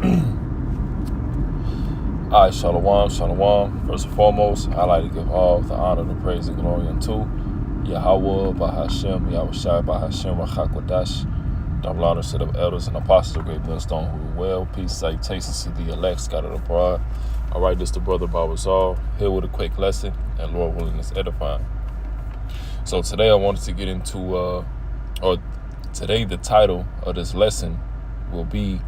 All right, shalom, shalom. First and foremost, I like to give all the honor, the praise, and glory unto Yahweh, Bahashem, Yahushai, Bahashem, Rachakwadash. Double honors to the elders and apostles of great Millstone who are well. Peace, salutations to the elect scattered abroad. All right, this is the brother Barbazal, here with a quick lesson, and Lord willing, is edifying. So today I wanted to get into, today the title of this lesson will be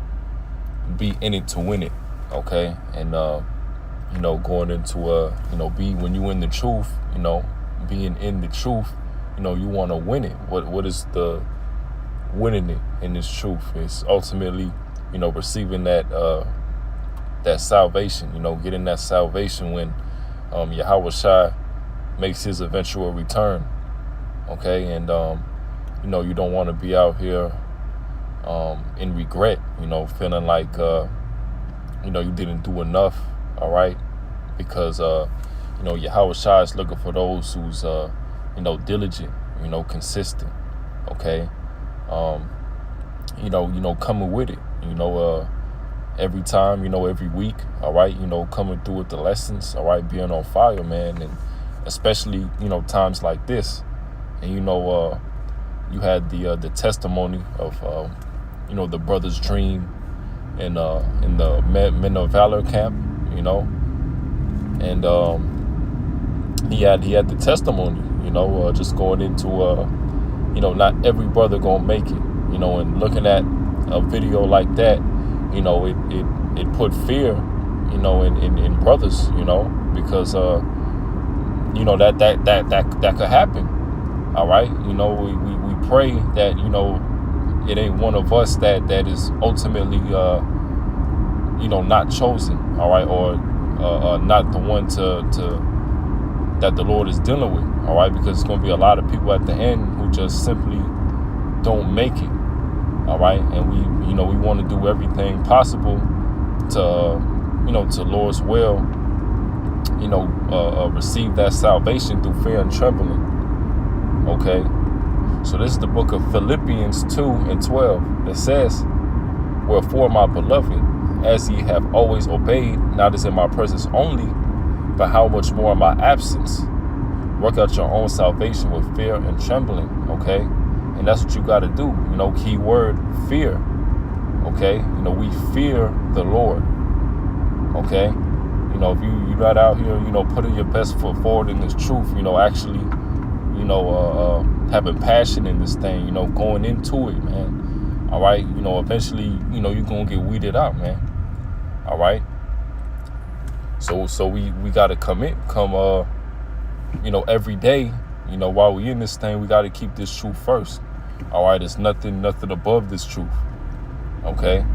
in it to win it. Okay, and going into when you in the truth, being in the truth, you want to win it. What is the winning it in this truth? It's ultimately, receiving that salvation, getting that salvation when Yahweh makes his eventual return. Okay, and you don't want to be out here in regret, feeling like you didn't do enough, all right? Because, Yahweh is looking for those who's, diligent, consistent, okay? Coming with it, every time, every week, all right? Coming through with the lessons, all right? Being on fire, man, and especially, times like this. And, you had the testimony of, the brother's dream, in the Men of Valor camp, and he had the testimony, just going into not every brother gonna make it, and looking at a video like that, it put fear, in brothers, because that could happen, all right. We pray that it ain't one of us that is ultimately, not chosen, all right, or not the one that the Lord is dealing with, all right, because it's going to be a lot of people at the end who just simply don't make it, all right, and we want to do everything possible to Lord's will, receive that salvation through fear and trembling, okay. So this is the book of Philippians 2:12. It says, "Wherefore, my beloved, as ye have always obeyed, not as in my presence only, but how much more in my absence, work out your own salvation with fear and trembling." Okay, and that's what you got to do. Key word, fear. Okay, we fear the Lord. Okay, if you're not out here, putting your best foot forward in this truth, actually, having passion in this thing, going into it, man. All right. Eventually, you're going to get weeded out, man. All right. So we got to come every day, while we in this thing, we got to keep this truth first. All right. There's nothing above this truth. Okay.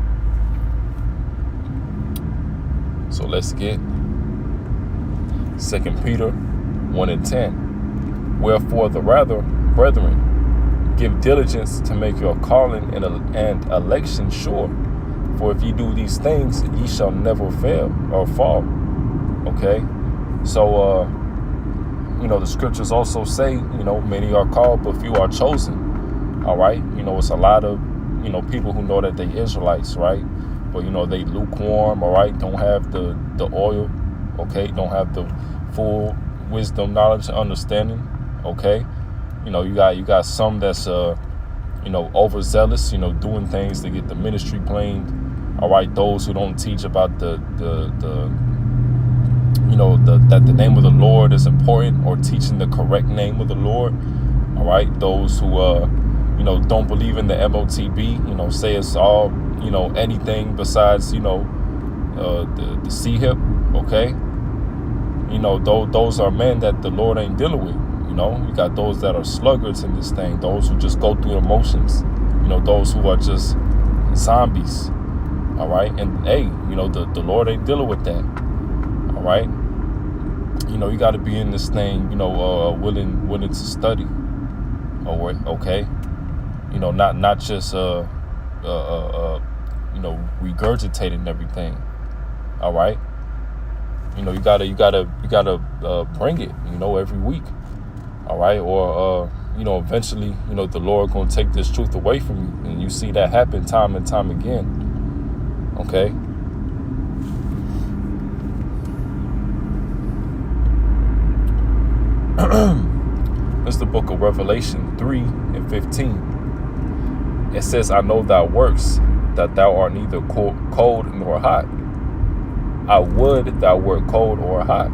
So let's get 2 Peter 1:10. "Wherefore the rather, brethren, give diligence to make your calling and election sure. For if ye do these things, ye shall never fail or fall." Okay? So, the scriptures also say, many are called, but few are chosen. All right? It's a lot of, people who know that they Israelites, right? But, they lukewarm, all right? Don't have the oil, okay? Don't have the full wisdom, knowledge, and understanding. Okay, you got some that's overzealous, doing things to get the ministry blamed. All right, those who don't teach about that the name of the Lord is important, or teaching the correct name of the Lord. All right, those who don't believe in the MOTB, say it's all anything besides the C hip. Okay, those are men that the Lord ain't dealing with. You got those that are sluggards in this thing, those who just go through emotions, those who are just zombies, all right? And, hey, the Lord ain't dealing with that, all right? You got to be in this thing, willing to study, okay? Not just, regurgitating everything, all right? You gotta bring it, every week. All right. Or, eventually, the Lord going to take this truth away from you. And you see that happen time and time again. Okay. This is the book of Revelation 3:15. It says, I know thy works, that thou art neither cold nor hot. I would thou wert cold or hot.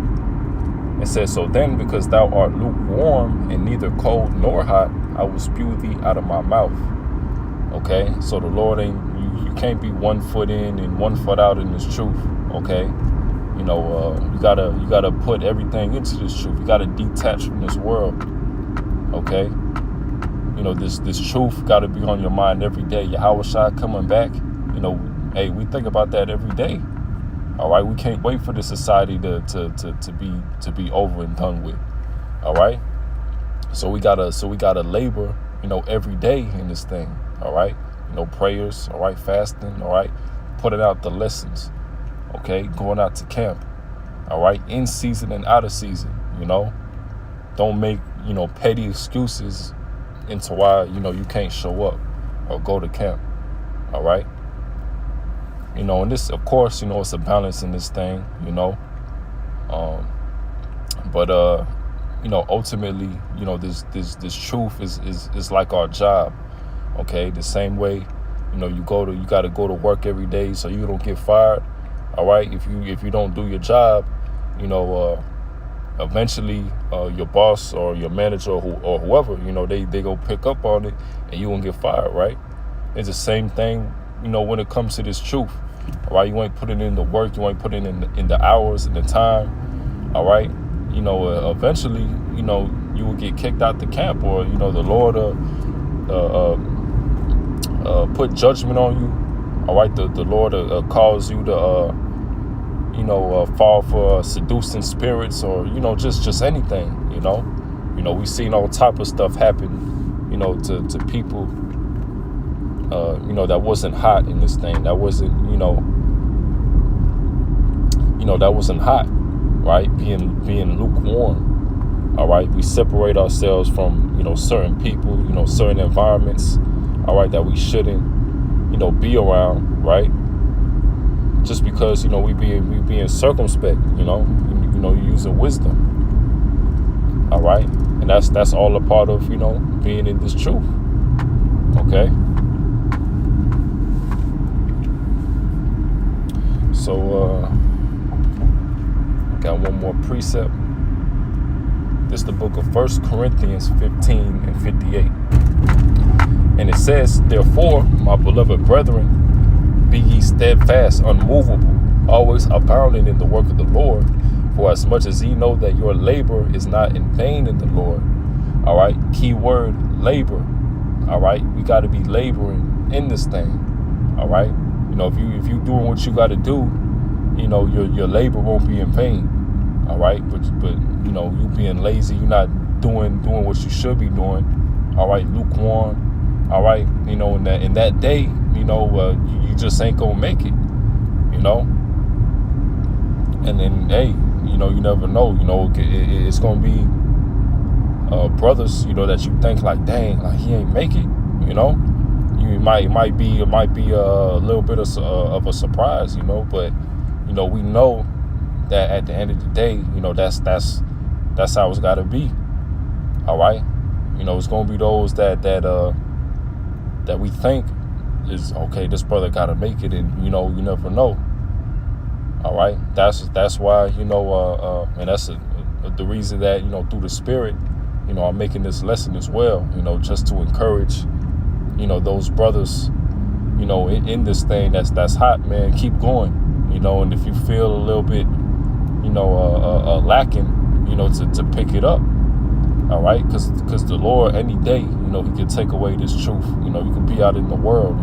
It says, so then, because thou art lukewarm and neither cold nor hot, I will spew thee out of my mouth. Okay, so the Lord ain't, you can't be 1 foot in and 1 foot out in this truth. Okay, you gotta put everything into this truth. You gotta detach from this world. Okay, this truth gotta be on your mind every day. Yahweh coming back. Hey, we think about that every day. All right, we can't wait for the society to be over and done with. All right, so we gotta labor, every day in this thing. All right, prayers. All right, fasting. All right, putting out the lessons. Okay, going out to camp. All right, in season and out of season. Don't make petty excuses into why you can't show up or go to camp. All right. And this, of course, it's a balance in this thing, but ultimately, this truth is like our job. Okay. The same way, you got to go to work every day so you don't get fired. All right. If you don't do your job, eventually, your boss or your manager or whoever, they go pick up on it and you won't get fired. Right. It's the same thing, when it comes to this truth. All right, you ain't putting in the work, you ain't putting in the hours and the time. All right, eventually, you will get kicked out the camp, or the Lord put judgment on you. All right, the Lord cause you to fall for seducing spirits, or just anything. We've seen all type of stuff happen, to people. That wasn't hot in this thing. That wasn't, that wasn't hot, right? Being lukewarm. All right. We separate ourselves from, certain people, certain environments. All right. That we shouldn't, be around. Right. Just because, we being circumspect, using wisdom. All right. And that's all a part of, being in this truth. Okay. So, got one more precept. This is the book of 1 Corinthians 15:58. And it says, therefore, my beloved brethren, be ye steadfast, unmovable, always abounding in the work of the Lord, for as much as ye know that your labor is not in vain in the Lord. All right, key word, labor. All right, we got to be laboring in this thing. All right. If you doing what you got to do, your labor won't be in vain. All right, but you being lazy, you're not doing what you should be doing. All right, lukewarm. All right, in that day, you just ain't gonna make it. And then hey, you never know. It's gonna be brothers, that you think like, dang, like he ain't make it. It might be a little bit of a surprise, but we know that at the end of the day, that's how it's got to be. All right, it's gonna be those that we think is okay. This brother got to make it, and you never know. All right, that's why and that's the reason that through the Spirit, I'm making this lesson as well. Just to encourage. Those brothers, in this thing that's hot, man, keep going, and if you feel a little bit, lacking, to pick it up. All right. Cause the Lord, any day, he can take away this truth. You can be out in the world,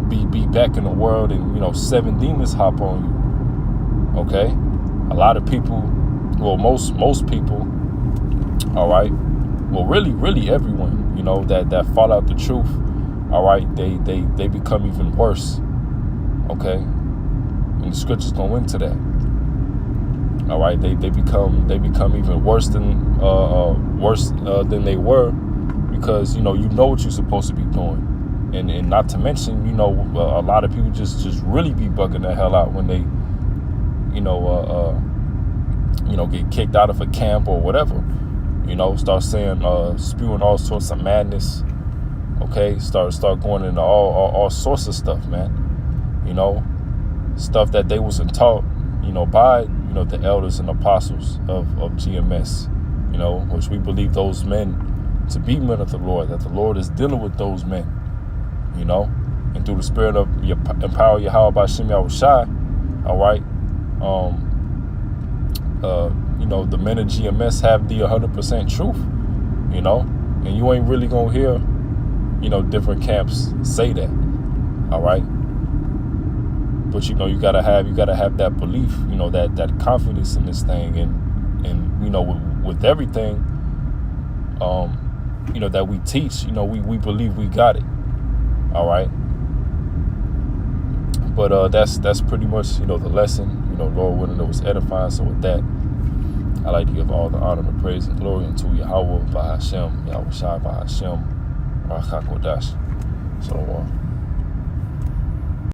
be back in the world and, 7 demons hop on you. Okay. A lot of people, well, most people, all right. Well, really everyone, that fall out the truth. All right. They become even worse. Okay. And the scriptures go into that. All right. They become even worse than they were, because, you know what you're supposed to be doing. And not to mention, a lot of people just really be bugging the hell out when they, get kicked out of a camp or whatever. Start saying, spewing all sorts of madness. Okay, start going into all sorts of stuff, man. Stuff that they wasn't taught, by the elders and apostles of GMS. Which we believe those men to be men of the Lord, that the Lord is dealing with those men. And through the spirit of empower Yahweh by Shem Yahushai, all right. The men of GMS have the 100% truth, and you ain't really gonna hear, different camps say that, all right. But you gotta have that belief, that confidence in this thing, and with everything, that we teach, we believe we got it, all right. But that's pretty much the lesson. Lord willing, it was edifying. So with that, I like to give all the honor and praise and glory unto Yahweh by Hashem, Yahweh Shai by Hashem, Rachakodash. Shalom.